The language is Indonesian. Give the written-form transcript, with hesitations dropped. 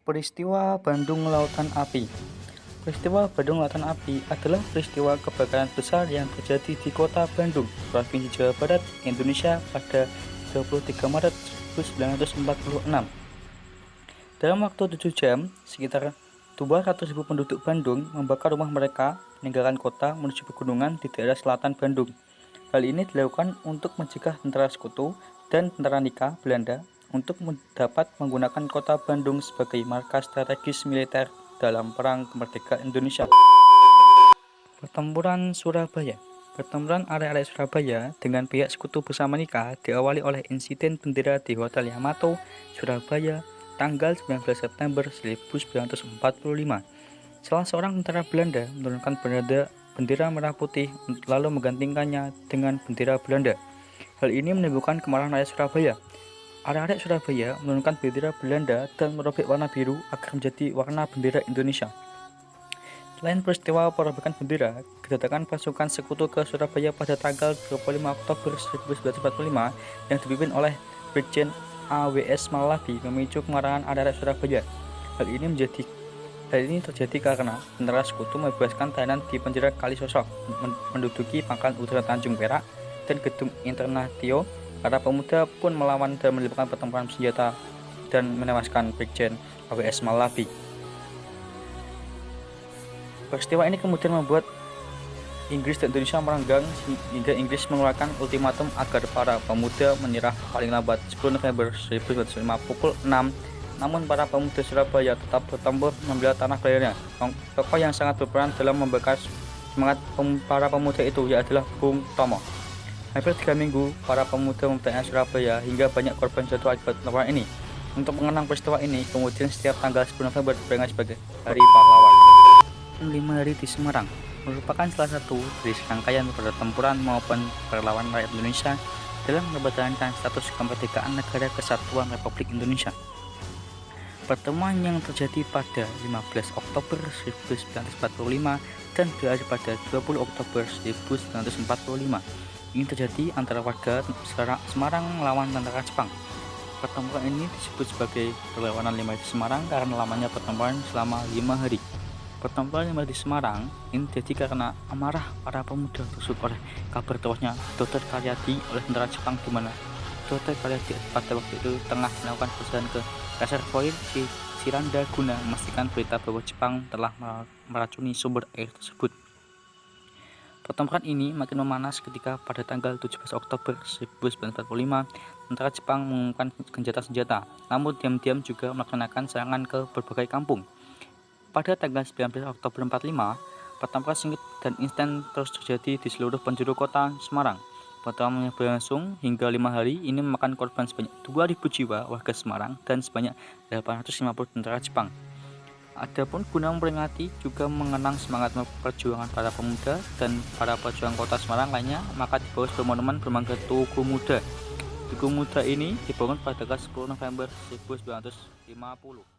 Peristiwa Bandung Lautan Api. Peristiwa Bandung Lautan Api adalah peristiwa kebakaran besar yang terjadi di kota Bandung, Provinsi Jawa Barat, Indonesia pada 23 Maret 1946. Dalam waktu 7 jam, sekitar 200.000 penduduk Bandung membakar rumah mereka, meninggalkan kota menuju pegunungan di daerah selatan Bandung. Hal ini dilakukan untuk mencegah tentara sekutu dan tentara nikah Belanda untuk dapat menggunakan kota Bandung sebagai markas strategis militer dalam Perang Kemerdekaan Indonesia. Pertempuran Surabaya. Pertempuran arek-arek Surabaya dengan pihak sekutu bersama nikah diawali oleh insiden bendera di Hotel Yamato, Surabaya, tanggal 19 September 1945. Salah seorang tentara Belanda menurunkan bendera merah putih lalu menggantikannya dengan bendera Belanda. Hal ini menimbulkan kemarahan rakyat Surabaya. Arek-arek Surabaya menurunkan bendera Belanda dan merobek warna biru agar menjadi warna bendera Indonesia. Selain peristiwa perobekan bendera, kedatangan pasukan sekutu ke Surabaya pada tanggal 25 Oktober 1945 yang dipimpin oleh Brigjen A.W.S. Malabi memicu kemarahan arek-arek Surabaya. Hal ini terjadi karena tentara sekutu membebaskan tahanan di penjara Kalisosok, menduduki pangkalan udara Tanjung Perak dan gedung Internatio. Para pemuda pun melawan dan melibatkan pertempuran senjata dan menewaskan Brigjen A.W.S. Malabi. Peristiwa ini kemudian membuat Inggris dan Indonesia merenggang hingga Inggris mengeluarkan ultimatum agar para pemuda menyerah paling lambat 10 November 1945 pukul 6. Namun para pemuda Surabaya tetap bertempur membela tanah kelahirannya. Tokoh yang sangat berperan dalam membakar semangat para pemuda itu adalah Bung Tomo. Hampir 3 minggu, para pemuda mempertahankan Surabaya hingga banyak korban jatuh akibat pertempuran ini. Untuk mengenang peristiwa ini, kemudian setiap tanggal 10 November diperingati sebagai Hari Pahlawan. 5 hari di Semarang merupakan salah satu dari serangkaian pertempuran maupun perlawanan rakyat Indonesia dalam mempertahankan status kemerdekaan Negara Kesatuan Republik Indonesia. Pertemuan yang terjadi pada 15 Oktober 1945 dan berakhir pada 20 Oktober 1945. Ini terjadi antara warga Semarang melawan tentara Jepang. Pertempuran ini disebut sebagai perlawanan 5 hari di Semarang karena lamanya pertempuran selama 5 hari. Pertempuran 5 hari di Semarang ini terjadi karena amarah para pemuda tersebut oleh kabar tewasnya Dr. Karyadi oleh tentara Jepang, di mana Dr. Karyadi pada waktu itu tengah melakukan perjalanan ke reservoir Ciranda guna memastikan berita bahwa Jepang telah meracuni sumber air tersebut. Pertempuran ini makin memanas ketika pada tanggal 17 Oktober 1945 tentara Jepang mengumumkan senjata, namun diam-diam juga melaksanakan serangan ke berbagai kampung. Pada tanggal 19 Oktober 45, pertempuran singkat dan instan terus terjadi di seluruh penjuru kota Semarang. Pertempuran yang berlangsung hingga 5 hari ini memakan korban sebanyak 2.000 jiwa warga Semarang dan sebanyak 850 tentara Jepang. Adapun guna memperingati juga mengenang semangat perjuangan para pemuda dan para pejuang kota Semarang lainnya, maka dibangun sebuah monumen bermangga Tugu Muda. Tugu Muda ini dibangun pada tanggal 10 November 1950.